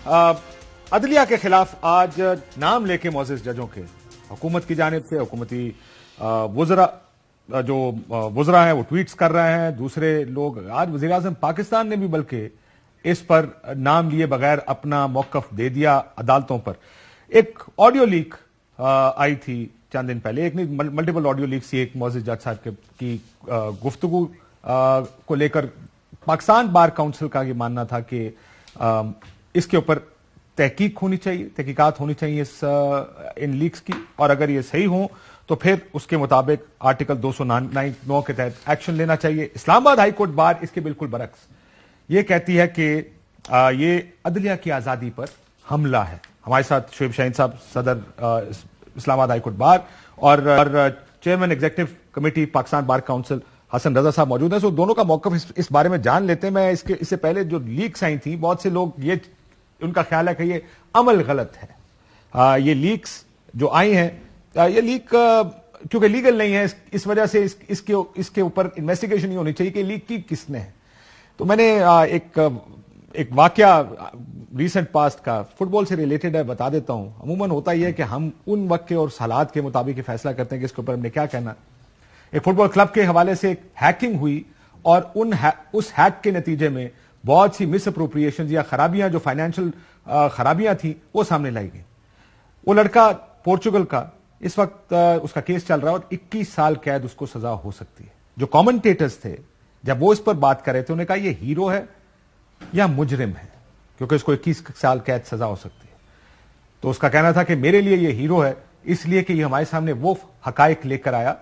عدلیہ کے خلاف آج نام لے کے معزز ججوں کے حکومت کی جانب سے حکومتی وزراء ہیں وہ ٹویٹس کر رہے ہیں. دوسرے لوگ آج وزیر اعظم پاکستان نے بھی بلکہ اس پر نام لیے بغیر اپنا موقف دے دیا عدالتوں پر. ایک آڈیو لیک آئی تھی چند دن پہلے, ایک نہیں ملٹیپل آڈیو لیکس, ایک معزز جج صاحب کی گفتگو کو لے کر پاکستان بار کونسل کا یہ ماننا تھا کہ اس کے اوپر تحقیق ہونی چاہیے, تحقیقات ہونی چاہیے ان لیکس کی, اور اگر یہ صحیح ہوں تو پھر اس کے مطابق آرٹیکل 209 کے تحت ایکشن لینا چاہیے. اسلام آباد ہائی کورٹ بار اس کے بالکل برعکس یہ کہتی ہے کہ یہ عدلیہ کی آزادی پر حملہ ہے. ہمارے ساتھ شعیب شاہین صاحب صدر اسلام آباد ہائی کورٹ بار اور chairman executive committee Pakistan bar council Hasan Raza صاحب موجود ہیں. سو دونوں کا موقف اس بارے میں جان لیتے ہیں. میں اس سے پہلے جو لیکس آئی تھیں, بہت سے لوگ یہ ان کا خیال ہے کہ یہ عمل غلط ہے. یہ لیکس جو آئی ہیں, یہ لیک کیونکہ لیگل نہیں ہے, اس وجہ سے اس کے اوپر انویسٹیگیشن نہیں ہونی چاہیے کہ لیک کی کس نے ہے. تو میں نے ایک واقعہ ریسنٹ پاسٹ کا فٹ بال سے ریلیٹڈ ہے, بتا دیتا ہوں. عموماً ہوتا ہی ہے کہ ہم ان وقت کے اور حالات کے مطابق یہ فیصلہ کرتے ہیں کہ اس کے اوپر ہم نے کیا کہنا. ایک فٹ بال کلب کے حوالے سے ایک ہیکنگ ہوئی اور اس ہیک کے نتیجے میں بہت سی مس اپروپریشن یا خرابیاں, جو فائنینشل خرابیاں تھیں, وہ سامنے لائی گئی. وہ لڑکا پورچوگل کا, اس وقت اس کا کیس چل رہا ہے اور 21 سال قید اس کو سزا ہو سکتی ہے. جو کامنٹیٹرز تھے جب وہ اس پر بات کر رہے تھے, انہوں نے کہا یہ ہیرو ہے یا مجرم ہے, کیونکہ اس کو 21 سال قید سزا ہو سکتی ہے. تو اس کا کہنا تھا کہ میرے لیے یہ ہیرو ہے اس لیے کہ یہ ہمارے سامنے وہ حقائق لے کر آیا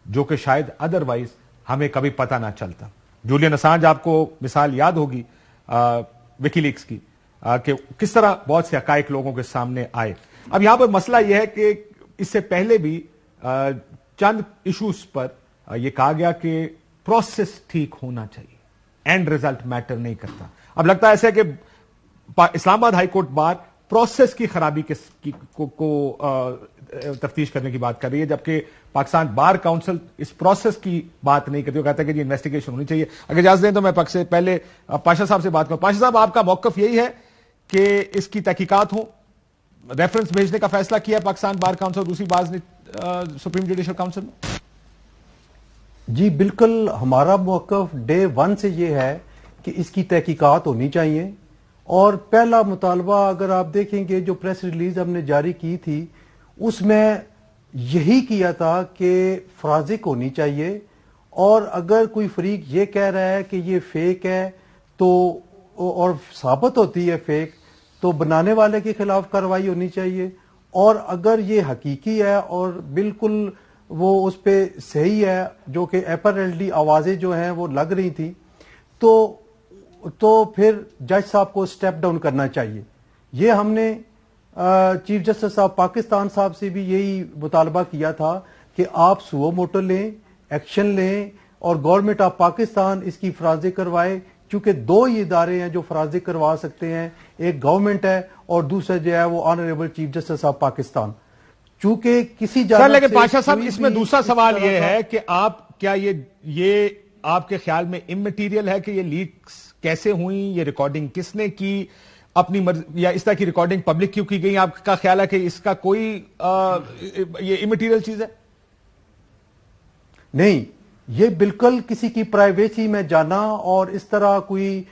جو کہ شاید ادروائز ہمیں کبھی پتہ نہ چلتا. جولین اسانج, آپ کو مثال یاد ہوگی وکی لیکس کی, کہ کس طرح بہت سے حقائق لوگوں کے سامنے آئے. اب یہاں پر مسئلہ یہ ہے کہ اس سے پہلے بھی چند ایشوز پر یہ کہا گیا کہ پروسیس ٹھیک ہونا چاہیے, اینڈ ریزلٹ میٹر نہیں کرتا. اب لگتا ہے ایسا ہے کہ اسلام آباد ہائی کورٹ بار پروسیس کی خرابی کو تفتیش کرنے کی بات کر رہی ہے, جبکہ پاکستان بار کونسل اس پروسیس کی بات نہیں کرتی. وہ کہتا ہے کہ جی انویسٹیگیشن ہونی چاہیے. اگر اجازت دیں تو میں سے پہلے پاشا صاحب سے بات کروں. پاشا صاحب, آپ کا موقف یہی ہے کہ اس کی تحقیقات ہوں, ریفرنس بھیجنے کا فیصلہ کیا ہے پاکستان بار کونسل, دوسری بات سپریم جوڈیشل کاؤنسل میں؟ جی بالکل, ہمارا موقف ڈے ون سے یہ ہے کہ اس کی تحقیقات ہونی چاہیے. اور پہلا مطالبہ اگر آپ دیکھیں گے جو پریس ریلیز ہم نے جاری کی تھی, اس میں یہی کیا تھا کہ فرازک ہونی چاہیے, اور اگر کوئی فریق یہ کہہ رہا ہے کہ یہ فیک ہے تو اور ثابت ہوتی ہے فیک, تو بنانے والے کے خلاف کارروائی ہونی چاہیے. اور اگر یہ حقیقی ہے اور بالکل وہ اس پہ صحیح ہے, جو کہ اپیرنٹلی آوازیں جو ہیں وہ لگ رہی تھیں, تو پھر جج صاحب کو سٹیپ ڈاؤن کرنا چاہیے. یہ ہم نے چیف جسٹس صاحب پاکستان صاحب سے بھی یہی مطالبہ کیا تھا کہ آپ سو موٹو لیں, ایکشن لیں, اور گورنمنٹ آف پاکستان اس کی فرازی کروائے, کیونکہ دو ہی ادارے ہیں جو فرازی کروا سکتے ہیں, ایک گورنمنٹ ہے اور دوسرا جو ہے وہ honourable chief justice of Pakistan. چونکہ کسی جانب لیکن پاشا صاحب, اس میں دوسرا سوال یہ ہے کہ آپ کیا یہ آپ کے خیال میں امٹیریل ہے کہ یہ لیکس کیسے ہوئیں, یہ ریکارڈنگ کس نے کی, اپنی یا اس طرح کی ریکارڈنگ پبلک کیوں کی گئی؟ آپ کا خیال ہے کہ اس کا کوئی یہ امٹیریل چیز ہے؟ نہیں, یہ بالکل کسی کی پرائیویسی میں جانا اور اس طرح کوئی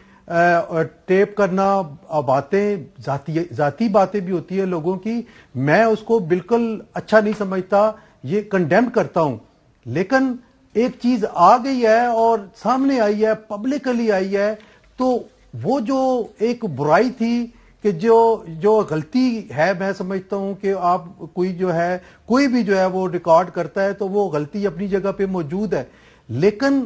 ٹیپ کرنا, باتیں ذاتی باتیں بھی ہوتی ہے لوگوں کی, میں اس کو بالکل اچھا نہیں سمجھتا, یہ کنڈیم کرتا ہوں. لیکن ایک چیز آ گئی ہے اور سامنے آئی ہے, پبلکلی آئی ہے, تو وہ جو ایک برائی تھی کہ جو غلطی ہے, میں سمجھتا ہوں کہ آپ کوئی بھی جو ہے وہ ریکارڈ کرتا ہے تو وہ غلطی اپنی جگہ پہ موجود ہے. لیکن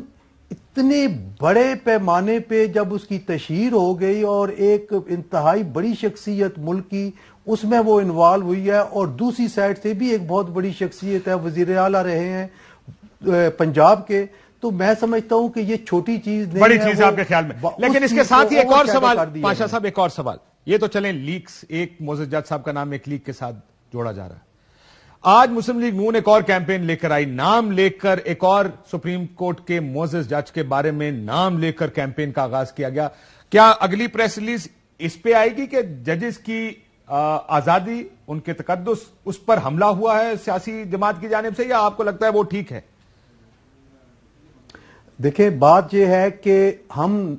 اتنے بڑے پیمانے پہ جب اس کی تشہیر ہو گئی اور ایک انتہائی بڑی شخصیت ملک کی اس میں وہ انوالو ہوئی ہے, اور دوسری سائڈ سے بھی ایک بہت بڑی شخصیت ہے, وزیر اعلیٰ رہے ہیں پنجاب کے, تو میں سمجھتا ہوں کہ یہ چھوٹی چیز نہیں ہے, بڑی چیز ہے آپ کے خیال میں. لیکن اس کے ساتھ ہی ایک اور سوال پاشا صاحب, ایک اور سوال. یہ تو چلیں لیکس, ایک معزز جج صاحب کا نام ایک لیک کے ساتھ جوڑا جا رہا ہے. آج مسلم لیگ نون ایک اور کیمپین لے کر آئی, نام لے کر ایک اور سپریم کورٹ کے معزز جج کے بارے میں نام لے کر کیمپین کا آغاز کیا گیا. کیا اگلی پریس ریلیز اس پہ آئے گی کہ ججز کی آزادی، ان کے تقدس، اس پر حملہ ہوا ہے سیاسی جماعت کی جانب سے، یا آپ کو لگتا ہے وہ ٹھیک ہے؟ دیکھیں، بات یہ ہے کہ ہم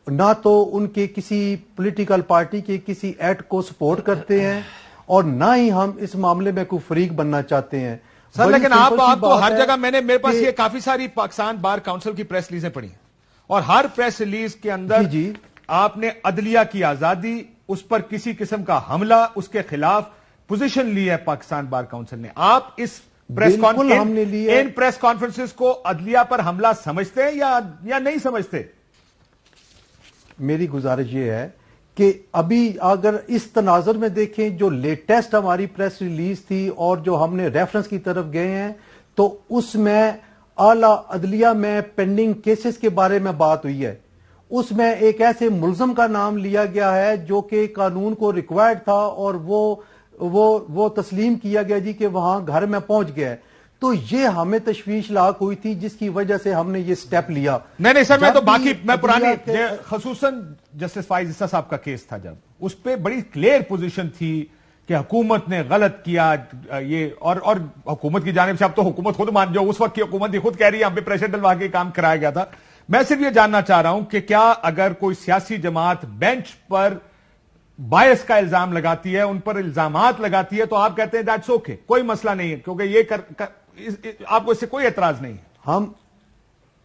نہ تو ان کے کسی پولیٹیکل پارٹی کے کسی ایکٹ کو سپورٹ کرتے ہیں اور نہ ہی ہم اس معاملے میں کوئی فریق بننا چاہتے ہیں سر، لیکن آپ کو ہر جگہ میرے پاس یہ کافی ساری پاکستان بار کاؤنسل کی پریس ریلیزیں پڑھی ہیں، اور ہر پریس ریلیز کے اندر آپ نے عدلیہ کی آزادی، اس پر کسی قسم کا حملہ، اس کے خلاف پوزیشن لی ہے پاکستان بار کاؤنسل نے. آپ اس ان پریس کانفرنسز کو عدلیہ پر حملہ سمجھتے ہیں یا نہیں سمجھتے؟ میری گزارش یہ ہے کہ ابھی اگر اس تناظر میں دیکھیں جو لیٹسٹ ہماری پریس ریلیز تھی اور جو ہم نے ریفرنس کی طرف گئے ہیں، تو اس میں اعلی عدلیہ میں پینڈنگ کیسز کے بارے میں بات ہوئی ہے. اس میں ایک ایسے ملزم کا نام لیا گیا ہے جو کہ قانون کو ریکوائرڈ تھا اور وہ تسلیم کیا گیا جی کہ وہاں گھر میں پہنچ گیا. تو یہ ہمیں تشویش لاحق ہوئی تھی جس کی وجہ سے ہم نے یہ سٹیپ لیا. نہیں سر، میں تو باقی پرانی خصوصاً جسٹس فائز عیسیٰ صاحب کا کیس تھا، جب اس پہ بڑی کلیئر پوزیشن تھی کہ حکومت نے غلط کیا یہ، اور حکومت کی جانب سے، اب تو حکومت خود مان جاؤ، اس وقت کی حکومت ہی خود کہہ رہی ہے ہم پہ پریشر ڈلوا کے کام کرایا گیا تھا. میں صرف یہ جاننا چاہ رہا ہوں کہ کیا اگر کوئی سیاسی جماعت بینچ پر بائس کا الزام لگاتی ہے، ان پر الزامات لگاتی ہے، تو آپ کہتے ہیں دیٹس اوکے، کوئی مسئلہ نہیں ہے، کیونکہ یہ آپ کو اس سے کوئی اعتراض نہیں ہے؟ ہم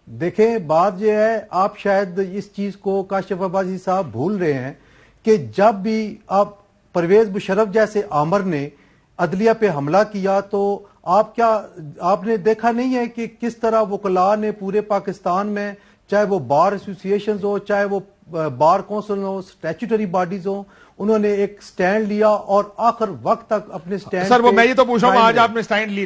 دیکھیں، بات یہ ہے، آپ شاید اس چیز کو کاشف عباسی صاحب بھول رہے ہیں کہ جب بھی آپ پرویز مشرف جیسے آمر نے عدلیہ پہ حملہ کیا تو آپ نے دیکھا نہیں ہے کہ کس طرح وکلاء نے پورے پاکستان میں، چاہے وہ بار ایسوسیشنز ہو، چاہے وہ بار کونسل ہو، اسٹیچوٹری باڈیز ہوں، انہوں نے ایک سٹینڈ لیا اور آخر وقت تک اپنے سٹینڈ. سر وہ میں یہ تو پوچھ رہا ہوں، آج آپ نے سٹینڈ لی